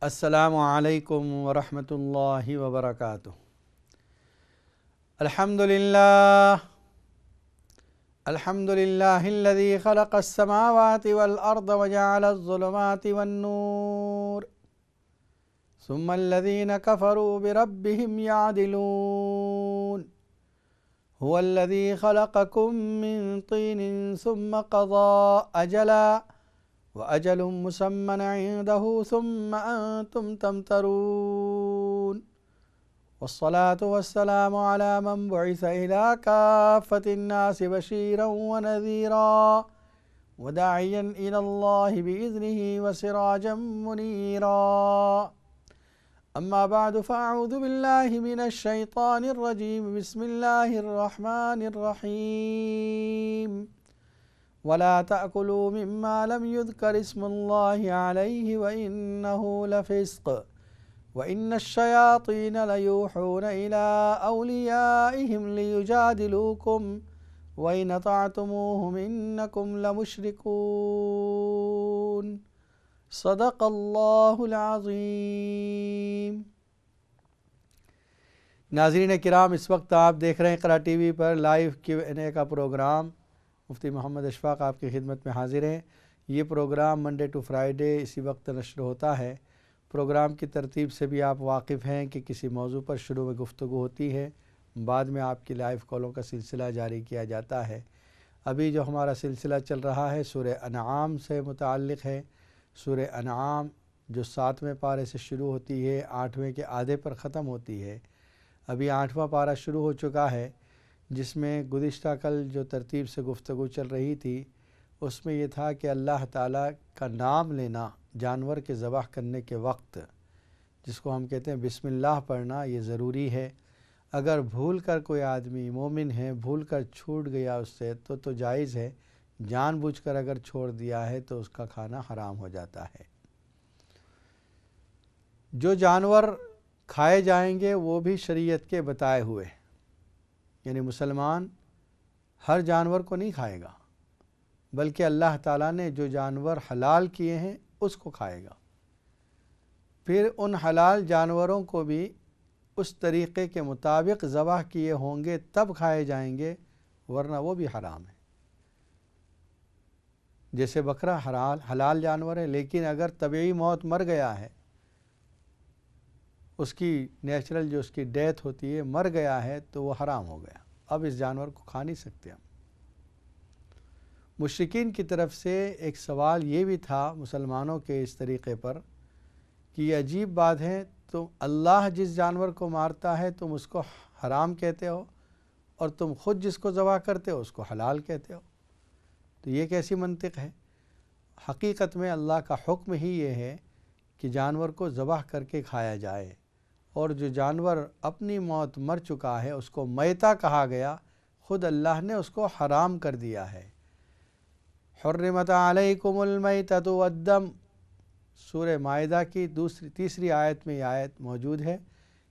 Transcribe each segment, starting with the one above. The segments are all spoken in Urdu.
السلام علیکم ورحمۃ اللہ وبرکاتہ۔ الحمدللہ الذی خلق السماوات والارض وجعل الظلمات والنور ثم الذین کفروا بربهم یعدلون هو الذی خلقکم من طین ثم قضى اجلا وأجل مسمى عنده ثم أنتم تمترون والصلاة والسلام على من بعث إلى كافة الناس بشيرا ونذيرا وداعيا إلى الله بإذنه وسراجا منيرا أما بعد فأعوذ بالله من الشيطان الرجيم بسم الله الرحمن الرحيم ولا تأكلوا مما لم يذكر اسم الله عليه وإنه لفسق وإن الشياطين ليوحون إلى أوليائهم ليجادلوكم وإن أطعتموهم إنكم لمشركون صدق الله العظيم۔ ناظرین کرام، اس وقت آپ دیکھ رہے ہیں اقرا ٹی وی پر لائیو Q&A کا پروگرام۔ مفتی محمد اشفاق آپ کی خدمت میں حاضر ہیں۔ یہ پروگرام منڈے ٹو فرائیڈے اسی وقت نشر ہوتا ہے۔ پروگرام کی ترتیب سے بھی آپ واقف ہیں کہ کسی موضوع پر شروع میں گفتگو ہوتی ہے، بعد میں آپ کی لائیو کالوں کا سلسلہ جاری کیا جاتا ہے۔ ابھی جو ہمارا سلسلہ چل رہا ہے سورہ انعام سے متعلق ہے۔ سورہ انعام جو 7ویں پارے سے شروع ہوتی ہے، 8ویں کے آدھے پر ختم ہوتی ہے۔ ابھی 8واں پارہ شروع ہو چکا ہے، جس میں گزشتہ کل جو ترتیب سے گفتگو چل رہی تھی اس میں یہ تھا کہ اللہ تعالیٰ کا نام لینا جانور کے ذبح کرنے کے وقت، جس کو ہم کہتے ہیں بسم اللہ پڑھنا، یہ ضروری ہے۔ اگر بھول کر کوئی آدمی مومن ہے بھول کر چھوٹ گیا اس سے تو جائز ہے، جان بوجھ کر اگر چھوڑ دیا ہے تو اس کا کھانا حرام ہو جاتا ہے۔ جو جانور کھائے جائیں گے وہ بھی شریعت کے بتائے ہوئے، یعنی مسلمان ہر جانور کو نہیں کھائے گا، بلکہ اللہ تعالیٰ نے جو جانور حلال کیے ہیں اس کو کھائے گا۔ پھر ان حلال جانوروں کو بھی اس طریقے کے مطابق ذبح کیے ہوں گے تب کھائے جائیں گے، ورنہ وہ بھی حرام ہے۔ جیسے بکرا حلال جانور ہے، لیکن اگر طبعی موت مر گیا ہے، اس کی نیچرل جو اس کی ڈیتھ ہوتی ہے مر گیا ہے تو وہ حرام ہو گیا، اب اس جانور کو کھا نہیں سکتے ہم۔ مشرکین کی طرف سے ایک سوال یہ بھی تھا مسلمانوں کے اس طریقے پر کہ یہ عجیب بات ہے، تم اللہ جس جانور کو مارتا ہے تم اس کو حرام کہتے ہو، اور تم خود جس کو ذبح کرتے ہو اس کو حلال کہتے ہو، تو یہ کیسی منطق ہے؟ حقیقت میں اللہ کا حکم ہی یہ ہے کہ جانور کو ذبح کر کے کھایا جائے، اور جو جانور اپنی موت مر چکا ہے اس کو میتہ کہا گیا، خود اللہ نے اس کو حرام کر دیا ہے۔ حرمت علیکم المیتۃ والدم، سورہ مائدہ کی تیسری آیت میں یہ آیت موجود ہے۔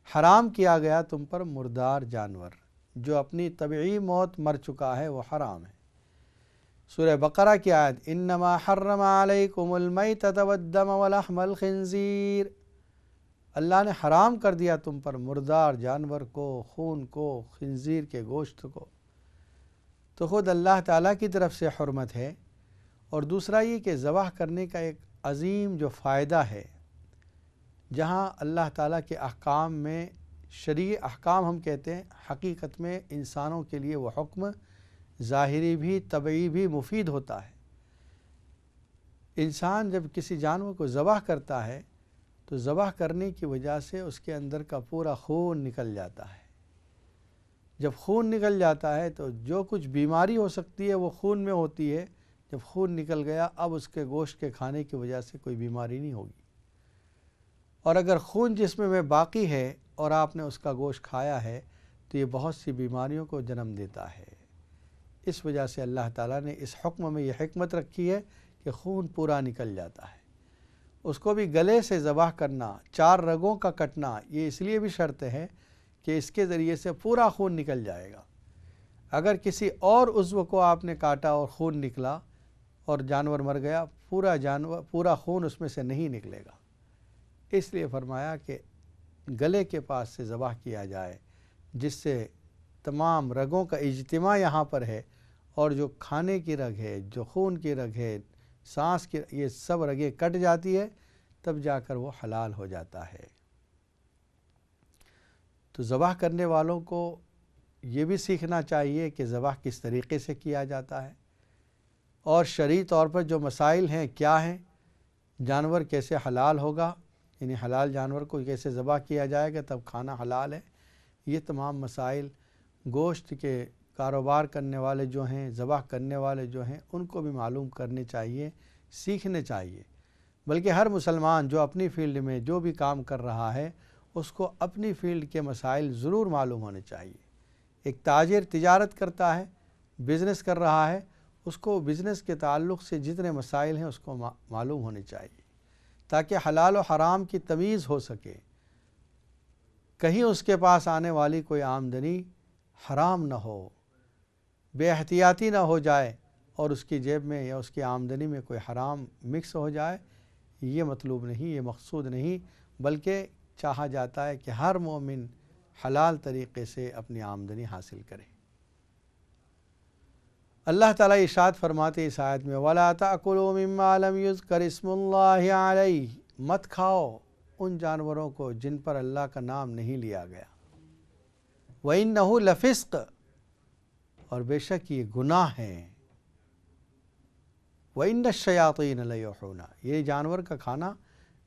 حرام کیا گیا تم پر مردار جانور، جو اپنی طبعی موت مر چکا ہے وہ حرام ہے۔ سورہ بقرہ کی آیت انما حرم علیکم المیتۃ والدم ولحم الخنزیر، اللہ نے حرام کر دیا تم پر مردار جانور کو، خون کو، خنزیر کے گوشت کو، تو خود اللہ تعالیٰ کی طرف سے حرمت ہے۔ اور دوسرا یہ کہ ذبح کرنے کا ایک عظیم جو فائدہ ہے، جہاں اللہ تعالیٰ کے احکام میں شرعی احکام ہم کہتے ہیں، حقیقت میں انسانوں کے لیے وہ حکم ظاہری بھی طبعی بھی مفید ہوتا ہے۔ انسان جب کسی جانور کو ذبح کرتا ہے تو ذبح کرنے کی وجہ سے اس کے اندر کا پورا خون نکل جاتا ہے۔ جب خون نکل جاتا ہے تو جو کچھ بیماری ہو سکتی ہے وہ خون میں ہوتی ہے، جب خون نکل گیا اب اس کے گوشت کے کھانے کی وجہ سے کوئی بیماری نہیں ہوگی۔ اور اگر خون جسم میں باقی ہے اور آپ نے اس کا گوشت کھایا ہے تو یہ بہت سی بیماریوں کو جنم دیتا ہے۔ اس وجہ سے اللہ تعالیٰ نے اس حکم میں یہ حکمت رکھی ہے کہ خون پورا نکل جاتا ہے۔ اس کو بھی گلے سے ذبح کرنا، 4 رگوں کا کٹنا، یہ اس لیے بھی شرط ہے کہ اس کے ذریعے سے پورا خون نکل جائے گا۔ اگر کسی اور عضو کو آپ نے کاٹا اور خون نکلا اور جانور مر گیا، پورا خون اس میں سے نہیں نکلے گا۔ اس لیے فرمایا کہ گلے کے پاس سے ذبح کیا جائے، جس سے تمام رگوں کا اجتماع یہاں پر ہے، اور جو کھانے کی رگ ہے، جو خون کی رگ ہے، سانس کی، یہ سب رگیں کٹ جاتی ہے، تب جا کر وہ حلال ہو جاتا ہے۔ تو ذبح کرنے والوں کو یہ بھی سیکھنا چاہیے کہ ذبح کس طریقے سے کیا جاتا ہے، اور شرعی طور پر جو مسائل ہیں کیا ہیں، جانور کیسے حلال ہوگا، یعنی حلال جانور کو کیسے ذبح کیا جائے گا تب کھانا حلال ہے۔ یہ تمام مسائل گوشت کے کاروبار کرنے والے جو ہیں، ذبح کرنے والے جو ہیں، ان کو بھی معلوم کرنے چاہیے، سیکھنے چاہیے۔ بلکہ ہر مسلمان جو اپنی فیلڈ میں جو بھی کام کر رہا ہے، اس کو اپنی فیلڈ کے مسائل ضرور معلوم ہونے چاہیے۔ ایک تاجر تجارت کرتا ہے، بزنس کر رہا ہے، اس کو بزنس کے تعلق سے جتنے مسائل ہیں اس کو معلوم ہونے چاہیے، تاکہ حلال و حرام کی تمیز ہو سکے۔ کہیں اس کے پاس آنے والی کوئی آمدنی حرام نہ ہو، بے احتیاطی نہ ہو جائے اور اس کی جیب میں یا اس کی آمدنی میں کوئی حرام مکس ہو جائے، یہ مطلوب نہیں، یہ مقصود نہیں، بلکہ چاہا جاتا ہے کہ ہر مومن حلال طریقے سے اپنی آمدنی حاصل کرے۔ اللہ تعالیٰ ارشاد فرماتے اس آیت میں وَلَا تَأْكُلُوا مِمَّا لَمْ يُذْكَرِ اسْمُ اللَّهِ عَلَيْهِ، مت کھاؤ ان جانوروں کو جن پر اللہ کا نام نہیں لیا گیا۔ وَإِنَّهُ لَفِسْقٌ، اور بے شک یہ گناہ ہے۔ وَإِنَّ الشَّيَاطِينَ لَيُوحُونَ، یہ جانور کا کھانا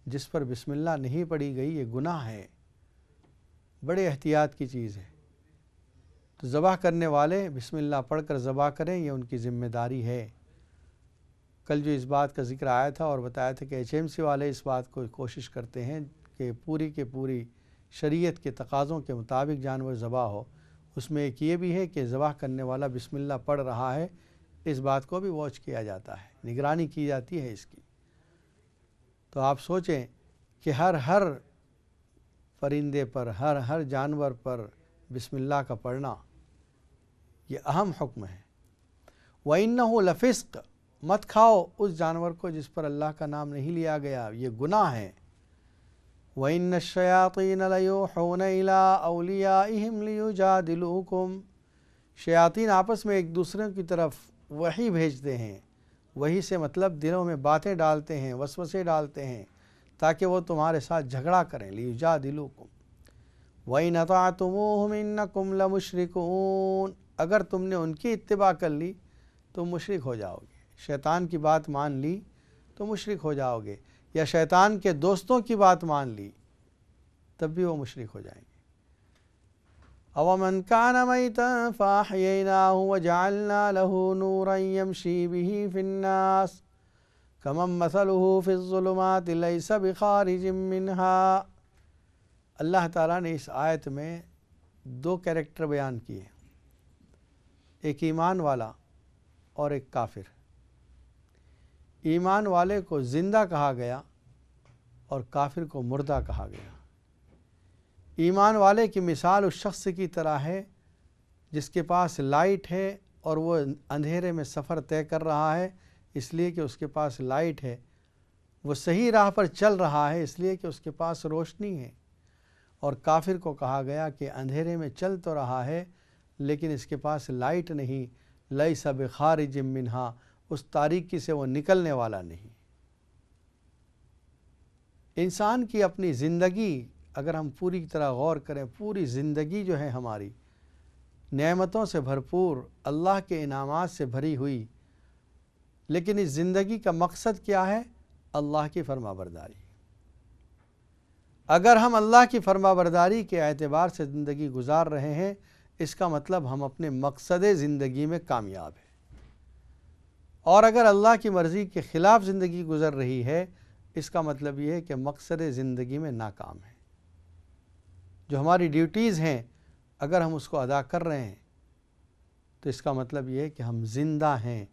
جس پر بسم اللہ نہیں پڑھی گئی، یہ گناہ ہے، بڑے احتیاط کی چیز ہے۔ تو ذبح کرنے والے بسم اللہ پڑھ کر ذبح کریں، یہ ان کی ذمہ داری ہے۔ کل جو اس بات کا ذکر آیا تھا اور بتایا تھا کہ HMC والے اس بات کو کوشش کرتے ہیں کہ پوری کے پوری شریعت کے تقاضوں کے مطابق جانور ذبح ہو۔ اس میں ایک یہ بھی ہے کہ ذبح کرنے والا بسم اللہ پڑھ رہا ہے، اس بات کو بھی واچ کیا جاتا ہے، نگرانی کی جاتی ہے اس کی۔ تو آپ سوچیں کہ ہر پرندے پر، ہر جانور پر بسم اللہ کا پڑھنا یہ اہم حکم ہے۔ وَإِنَّهُ لَفِسْقٌ، مت کھاؤ اس جانور کو جس پر اللہ کا نام نہیں لیا گیا، یہ گناہ ہے۔ وَإِنَّ الشَّيَاطِينَ لَيُوحُونَ إِلَىٰ أَوْلِيَائِهِمْ لِيُجَادِلُوكُمْ، شیاطین آپس میں ایک دوسرے کی طرف وحی بھیجتے ہیں، وحی سے مطلب دلوں میں باتیں ڈالتے ہیں، وسوسے ڈالتے ہیں تاکہ وہ تمہارے ساتھ جھگڑا کریں۔ لِيُجَادِلُوكُمْ وَإِنْ أَطَعْتُمُوهُمْ إِنَّكُمْ لَمُشْرِكُونَ، اگر تم نے ان کی اتباع کر لی تو مشرک ہو جاؤ گے۔ شیطان کی بات مان لی تو مشرک ہو جاؤ گے، یا شیطان کے دوستوں کی بات مان لی تب بھی وہ مشرک ہو جائیں گے۔ أَوَمَنْ كَانَ مَيْتًا فَأَحْيَيْنَاهُ وَجَعَلْنَا لَهُ نُورًا يَمْشِي بِهِ فِي النَّاسِ كَمَنْ مَثَلُهُ فِي الظُّلُمَاتِ لَيْسَ بِخَارِجٍ مِّنْهَا۔ اللہ تعالیٰ نے اس آیت میں دو کریکٹر بیان کیے، ایک ایمان والا اور ایک کافر۔ ایمان والے کو زندہ کہا گیا اور کافر کو مردہ کہا گیا۔ ایمان والے کی مثال اس شخص کی طرح ہے جس کے پاس لائٹ ہے اور وہ اندھیرے میں سفر طے کر رہا ہے اس لیے کہ اس کے پاس لائٹ ہے، وہ صحیح راہ پر چل رہا ہے اس لیے کہ اس کے پاس روشنی ہے۔ اور کافر کو کہا گیا کہ اندھیرے میں چل تو رہا ہے لیکن اس کے پاس لائٹ نہیں، لیس بخارج منہا، اس تاریکی سے وہ نکلنے والا نہیں۔ انسان کی اپنی زندگی اگر ہم پوری طرح غور کریں، پوری زندگی جو ہے ہماری نعمتوں سے بھرپور، اللہ کے انعامات سے بھری ہوئی، لیکن اس زندگی کا مقصد کیا ہے؟ اللہ کی فرما برداری۔ اگر ہم اللہ کی فرما برداری کے اعتبار سے زندگی گزار رہے ہیں، اس کا مطلب ہم اپنے مقصد زندگی میں کامیاب ہیں۔ اور اگر اللہ کی مرضی کے خلاف زندگی گزر رہی ہے، اس کا مطلب یہ ہے کہ مقصد زندگی میں ناکام ہے۔ جو ہماری ڈیوٹیز ہیں اگر ہم اس کو ادا کر رہے ہیں تو اس کا مطلب یہ ہے کہ ہم زندہ ہیں،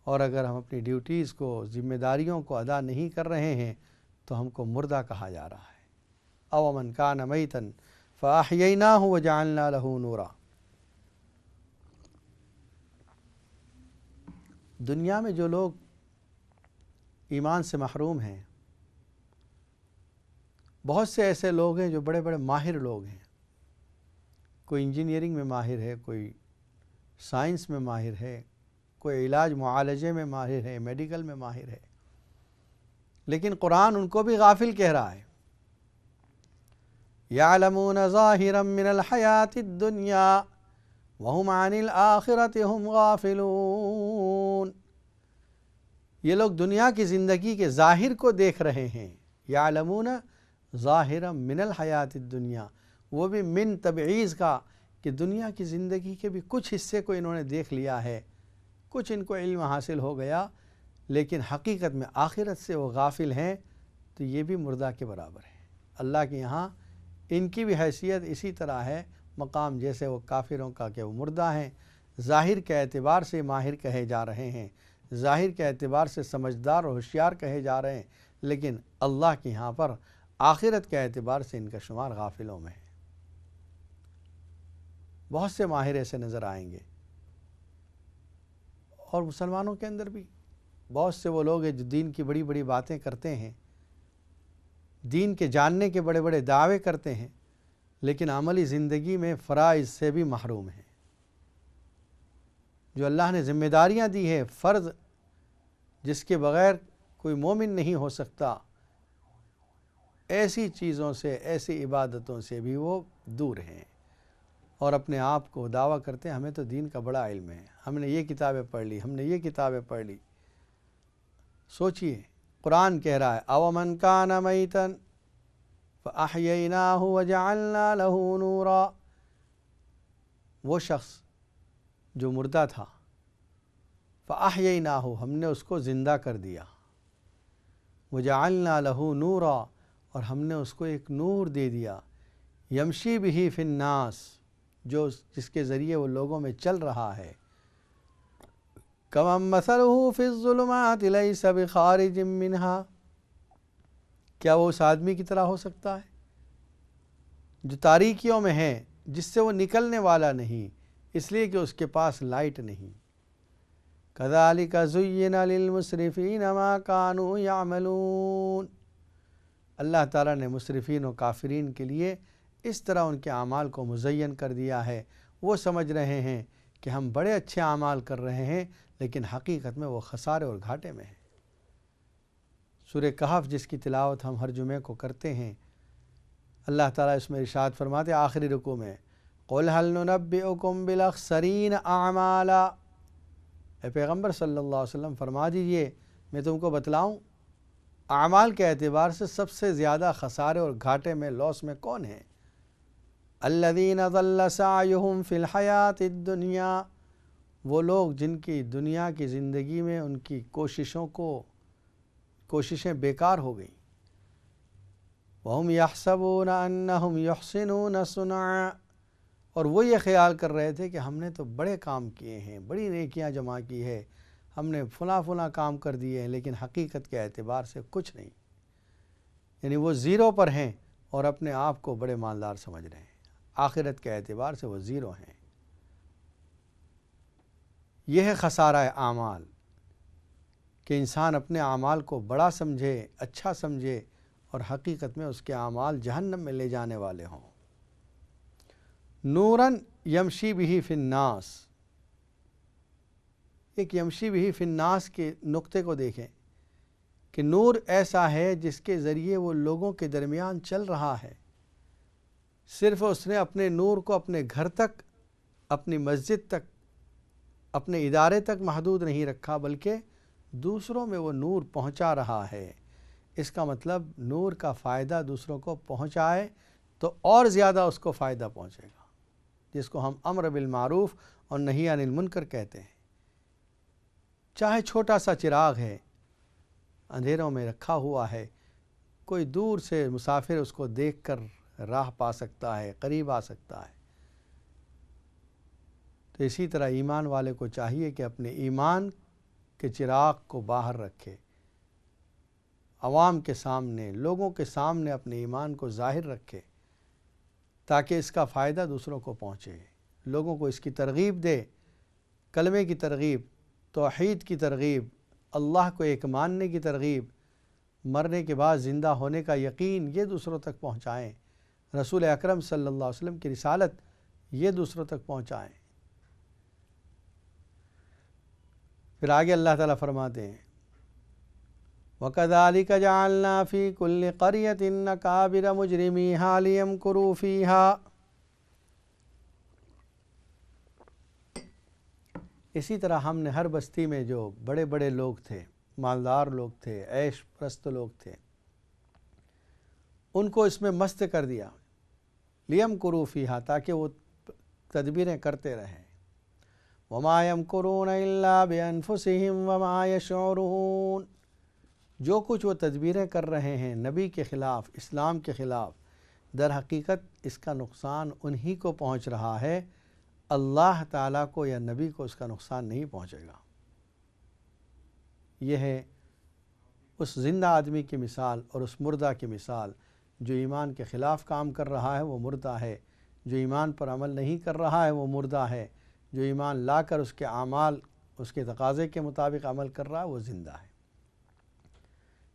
اور اگر ہم اپنی ڈیوٹیز کو، ذمہ داریوں کو ادا نہیں کر رہے ہیں تو ہم کو مردہ کہا جا رہا ہے۔ أَوَمَنْ كَانَ مَيْتًا فَأَحْيَيْنَاهُ وَجَعَلْنَا لَهُ نُورًا۔ دنیا میں جو لوگ ایمان سے محروم ہیں، بہت سے ایسے لوگ ہیں جو بڑے بڑے ماہر لوگ ہیں، کوئی انجینئرنگ میں ماہر ہے، کوئی سائنس میں ماہر ہے، کوئی علاج معالجے میں ماہر ہے، میڈیکل میں ماہر ہے، لیکن قرآن ان کو بھی غافل کہہ رہا ہے۔ یعلمون ظاہرا من الحیات الدنیا وہم عن الآخرۃ ہم غافلون۔ یہ لوگ دنیا کی زندگی کے ظاہر کو دیکھ رہے ہیں۔ یعلمون ظاہرا من الحیات الدنیا، وہ بھی من تبعیض کا، کہ دنیا کی زندگی کے بھی کچھ حصے کو انہوں نے دیکھ لیا ہے، کچھ ان کو علم حاصل ہو گیا، لیکن حقیقت میں آخرت سے وہ غافل ہیں، تو یہ بھی مردہ کے برابر ہے۔ اللہ کے یہاں ان کی بھی حیثیت اسی طرح ہے، مقام جیسے وہ کافروں کا کہ وہ مردہ ہیں، ظاہر کے اعتبار سے ماہر کہے جا رہے ہیں، ظاہر کے اعتبار سے سمجھدار اور ہوشیار کہے جا رہے ہیں، لیکن اللہ کے یہاں پر آخرت کے اعتبار سے ان کا شمار غافلوں میں ہے۔ بہت سے ماہر ایسے نظر آئیں گے، اور مسلمانوں کے اندر بھی بہت سے وہ لوگ ہیں جو دین کی بڑی بڑی باتیں کرتے ہیں، دین کے جاننے کے بڑے بڑے دعوے کرتے ہیں، لیکن عملی زندگی میں فرائض سے بھی محروم ہیں۔ جو اللہ نے ذمہ داریاں دی ہے، فرض جس کے بغیر کوئی مومن نہیں ہو سکتا، ایسی چیزوں سے، ایسی عبادتوں سے بھی وہ دور ہیں، اور اپنے آپ کو دعویٰ کرتے ہیں ہمیں تو دین کا بڑا علم ہے، ہم نے یہ کتابیں پڑھ لی، ہم نے یہ کتابیں پڑھ لی۔ سوچئے، قرآن کہہ رہا ہے اَوَمَنْ كَانَ مَيْتًا فَأَحْيَيْنَاهُ وَجَعَلْنَا لَهُ نُورًا، وہ شخص جو مردہ تھا، فَأَحْيَيْنَاهُ، ہم نے اس کو زندہ کر دیا، وَجَعَلْنَا لَهُ نُورًا، اور ہم نے اس کو ایک نور دے دیا، یمشی بہ فی الناس، جو جس کے ذریعے وہ لوگوں میں چل رہا ہے، کَمَن مَثَلُهُ فِی الظُّلُمَاتِ لَیْسَ بِخَارِجٍ مِّنْهَا، کیا وہ اس آدمی کی طرح ہو سکتا ہے جو تاریکیوں میں ہے، جس سے وہ نکلنے والا نہیں، اس لیے کہ اس کے پاس لائٹ نہیں۔ كَذَلِكَ زُيِّنَ لِلْمُسْرِفِينَ مَا كَانُوا يَعْمَلُونَ، اللہ تعالیٰ نے مسرفین و کافرین کے لیے اس طرح ان کے اعمال کو مزین کر دیا ہے، وہ سمجھ رہے ہیں کہ ہم بڑے اچھے اعمال کر رہے ہیں، لیکن حقیقت میں وہ خسارے اور گھاٹے میں ہیں۔ سورہ کہف جس کی تلاوت ہم ہر جمعے کو کرتے ہیں، اللہ تعالیٰ اس میں ارشاد فرماتے آخری رکوع میں قُلْ هَلْ نُنَبِّئُكُمْ بِالْأَخْسَرِينَ أَعْمَالًا، اے پیغمبر صلی اللہ علیہ وسلم فرما دیجئے میں تم کو بتلاؤں اعمال کے اعتبار سے سب سے زیادہ خسارے اور گھاٹے میں، لاس میں کون ہیں؟ الَّذِينَ ضَلَّ سَعْيُهُمْ فِي الْحَيَاةِ الدُّنْيَا، وہ لوگ جن کی دنیا کی زندگی میں ان کی کوششیں بیکار ہو گئیں، وَهُمْ يَحْسَبُونَ أَنَّهُمْ يُحْسِنُونَ صُنْعًا، اور وہ یہ خیال کر رہے تھے کہ ہم نے تو بڑے کام کیے ہیں، بڑی نیکیاں جمع کی ہے، ہم نے فلاں کام کر دیے ہیں، لیکن حقیقت کے اعتبار سے کچھ نہیں، یعنی وہ زیرو پر ہیں اور اپنے آپ کو بڑے مالدار سمجھ رہے ہیں، آخرت کے اعتبار سے وہ زیرو ہیں۔ یہ ہے خسارہ اعمال، کہ انسان اپنے اعمال کو بڑا سمجھے، اچھا سمجھے، اور حقیقت میں اس کے اعمال جہنم میں لے جانے والے ہوں۔ نوراً یمشی بہ فی الناس، ایک یمشی بہ فی الناس کے نقطے کو دیکھیں کہ نور ایسا ہے جس کے ذریعے وہ لوگوں کے درمیان چل رہا ہے، صرف اس نے اپنے نور کو اپنے گھر تک، اپنی مسجد تک، اپنے ادارے تک محدود نہیں رکھا، بلکہ دوسروں میں وہ نور پہنچا رہا ہے۔ اس کا مطلب نور کا فائدہ دوسروں کو پہنچائے تو اور زیادہ اس کو فائدہ پہنچے گا، جس کو ہم امر بالمعروف اور نہی عن المنکر کہتے ہیں۔ چاہے چھوٹا سا چراغ ہے، اندھیروں میں رکھا ہوا ہے، کوئی دور سے مسافر اس کو دیکھ کر راہ پا سکتا ہے، قریب آ سکتا ہے۔ تو اسی طرح ایمان والے کو چاہیے کہ اپنے ایمان کے چراغ کو باہر رکھے، عوام کے سامنے، لوگوں کے سامنے اپنے ایمان کو ظاہر رکھے، تاکہ اس کا فائدہ دوسروں کو پہنچے، لوگوں کو اس کی ترغیب دے، کلمے کی ترغیب، توحید کی ترغیب، اللہ کو ایک ماننے کی ترغیب، مرنے کے بعد زندہ ہونے کا یقین یہ دوسروں تک پہنچائیں، رسول اکرم صلی اللہ علیہ وسلم کی رسالت یہ دوسروں تک پہنچائیں۔ پھر آگے اللہ تعالیٰ فرماتے ہیں وَكَذَلِكَ جَعَلْنَا فِي كُلِّ قَرْيَةٍ أَكَابِرَ مُجْرِمِيهَا لِيَمْكُرُوا فِيهَا۔ اسی طرح ہم نے ہر بستی میں جو بڑے بڑے لوگ تھے، مالدار لوگ تھے، عیش پرست لوگ تھے، ان کو اس میں مست کر دیا، لِيَمْكُرُوا فِيهَا، تاکہ وہ تدبیریں کرتے رہیں۔ وَمَا يَمْكُرُونَ إِلَّا بِأَنفُسِهِمْ وَمَا يَشْعُرُونَ، جو کچھ وہ تدبیریں کر رہے ہیں نبی کے خلاف، اسلام کے خلاف، در حقیقت اس کا نقصان انہی کو پہنچ رہا ہے، اللہ تعالیٰ کو یا نبی کو اس کا نقصان نہیں پہنچے گا۔ یہ ہے اس زندہ آدمی کی مثال اور اس مردہ کی مثال۔ جو ایمان کے خلاف کام کر رہا ہے وہ مردہ ہے، جو ایمان پر عمل نہیں کر رہا ہے وہ مردہ ہے، جو ایمان لا کر اس کے اعمال اس کے تقاضے کے مطابق عمل کر رہا ہے وہ زندہ ہے۔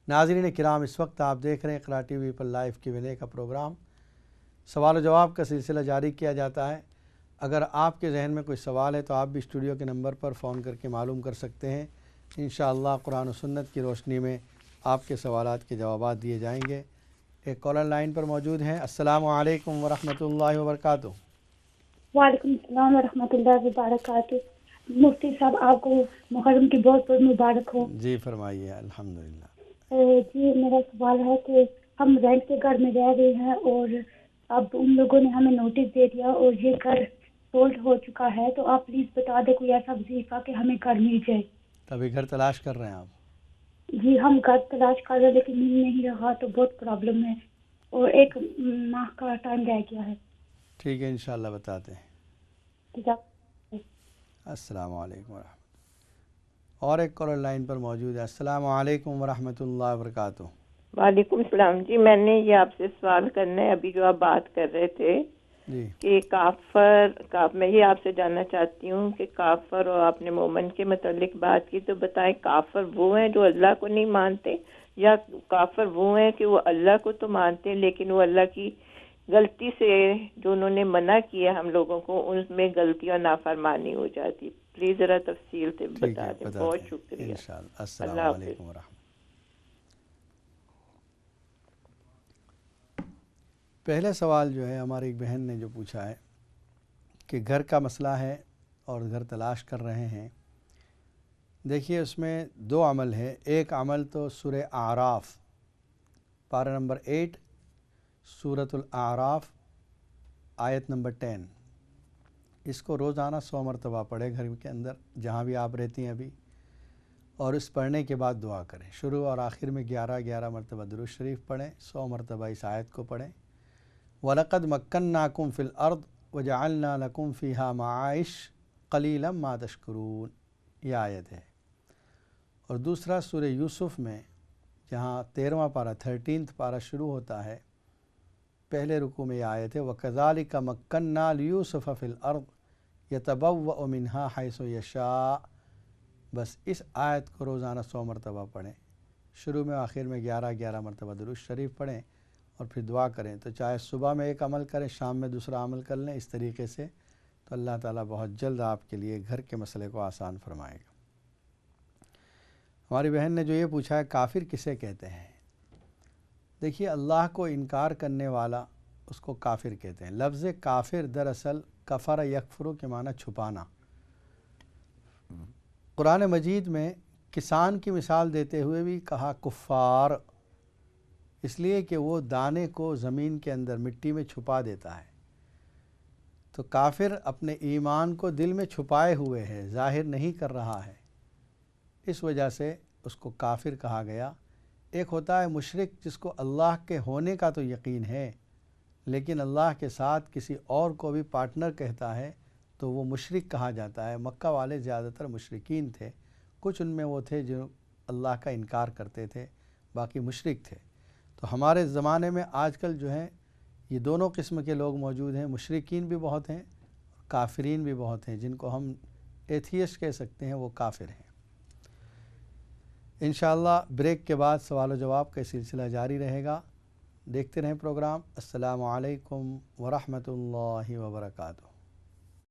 ناظرین کرام، اس وقت آپ دیکھ رہے ہیں اقرا ٹی وی پر لائیو Q&A کا پروگرام۔ سوال و جواب کا سلسلہ جاری کیا جاتا ہے۔ اگر آپ کے ذہن میں کوئی سوال ہے تو آپ بھی اسٹوڈیو کے نمبر پر فون کر کے معلوم کر سکتے ہیں۔ انشاءاللہ قرآن و سنت کی روشنی میں آپ کے سوالات کے جوابات دیے جائیں گے۔ ایک کالر لائن پر موجود ہیں۔ السلام علیکم ورحمۃ اللہ وبرکاتہ۔ وعلیکم السلام ورحمۃ اللہ وبرکاتہ۔ مفتی صاحب، آپ کو محرم کی بہت بہت مبارک ہو۔ جی فرمائیے۔ الحمدللہ۔ جی میرا سوال ہے کہ ہم رینٹ کے گھر میں رہ رہے ہیں اور اب ان لوگوں نے ہمیں نوٹس دے دیا اور یہ گھر سولڈ ہو چکا ہے، تو آپ پلیز بتا دیں کوئی ایسا وظیفہ کہ ہمیں گھر مل جائے۔ تبھی گھر تلاش کر رہے ہیں آپ؟ جی ہم گھر تلاش کر رہے ہیں لیکن مل نہیں رہا، تو بہت پرابلم ہے اور 1 ماہ کا ٹائم رہ گیا ہے۔ ٹھیک ہے، انشاءاللہ بتاتے ہیں۔ ٹھیک ہے۔ السلام علیکم ورحمۃ اللہ۔ اور ایک کالر لائن پر موجود ہے۔ السلام علیکم ورحمۃ اللہ وبرکاتہ۔ وعلیکم السلام۔ جی میں نے یہ آپ سے سوال کرنا ہے، ابھی جو آپ بات کر رہے تھے جی کہ میں یہ آپ سے جاننا چاہتی ہوں کہ کافر اور آپ نے مومن کے متعلق بات کی، تو بتائیں کافر وہ ہیں جو اللہ کو نہیں مانتے، یا کافر وہ ہیں کہ وہ اللہ کو تو مانتے لیکن وہ اللہ کی غلطی سے جو انہوں نے منع کیا ہم لوگوں کو، ان میں غلطی اور نافرمانی ہو جاتی؟ پلیز ذرا تفصیل سے بتا دیں۔ بہت شکریہ۔ انشاءاللہ۔ السلام علیکم ورحمۃ۔ پہلا سوال جو ہے ہماری ایک بہن نے جو پوچھا ہے کہ گھر کا مسئلہ ہے اور گھر تلاش کر رہے ہیں۔ دیکھیے اس میں 2 عمل ہے۔ ایک عمل تو سورہ اعراف پارہ نمبر 8 سورۃ الاعراف آیت نمبر 10، اس کو روزانہ 100 مرتبہ پڑھیں گھر کے اندر جہاں بھی آپ رہتی ہیں ابھی، اور اس پڑھنے کے بعد دعا کریں۔ شروع اور آخر میں 11 مرتبہ درود شریف پڑھیں، 100 مرتبہ اس آیت کو پڑھیں۔ وَلَقَدْ مَكَّنَّاكُمْ فِي الْأَرْضِ وَجَعَلْنَا لَكُمْ فِيهَا مَعَائِشَ قَلِيلًا مَا تَشْكُرُونَ، یہ آیت ہے۔ اور دوسرا سورہ یوسف میں جہاں 13واں پارہ 13th پارہ شروع ہوتا ہے، پہلے رکوع میں یہ آیت ہے وَكَذَلِكَ مَكَّنَّا لِيُوسُفَ فِي الْأَرْضِ يَتَبَوَّأُ مِنْهَا حَيْثُ يَشَاءُ۔ بس اس آیت کو روزانہ 100 مرتبہ پڑھیں، شروع میں آخر میں 11 مرتبہ درود شریف پڑھیں اور پھر دعا کریں۔ تو چاہے صبح میں ایک عمل کریں، شام میں دوسرا عمل کر لیں، اس طریقے سے تو اللہ تعالیٰ بہت جلد آپ کے لیے گھر کے مسئلے کو آسان فرمائے گا۔ ہماری بہن نے جو یہ پوچھا ہے کافر کسے کہتے ہیں؟ دیکھیے اللہ کو انکار کرنے والا اس کو کافر کہتے ہیں۔ لفظ کافر دراصل کفر یکفر کے معنی چھپانا۔ قرآن مجید میں کسان کی مثال دیتے ہوئے بھی کہا کفار، اس لیے کہ وہ دانے کو زمین کے اندر مٹی میں چھپا دیتا ہے۔ تو کافر اپنے ایمان کو دل میں چھپائے ہوئے ہے، ظاہر نہیں کر رہا ہے، اس وجہ سے اس کو کافر کہا گیا۔ ایک ہوتا ہے مشرک جس کو اللہ کے ہونے کا تو یقین ہے لیکن اللہ کے ساتھ کسی اور کو بھی پارٹنر کہتا ہے، تو وہ مشرک کہا جاتا ہے۔ مکہ والے زیادہ تر مشرکین تھے، کچھ ان میں وہ تھے جو اللہ کا انکار کرتے تھے، باقی مشرک تھے۔ تو ہمارے زمانے میں آج کل جو ہیں یہ دونوں قسم کے لوگ موجود ہیں، مشرکین بھی بہت ہیں، کافرین بھی بہت ہیں، جن کو ہم ایتھیسٹ کہہ سکتے ہیں، وہ کافر ہیں۔ انشاءاللہ بریک کے بعد سوال و جواب کا سلسلہ جاری رہے گا. دیکھتے رہیں پروگرام. السلام علیکم ورحمۃ اللہ وبرکاتہ.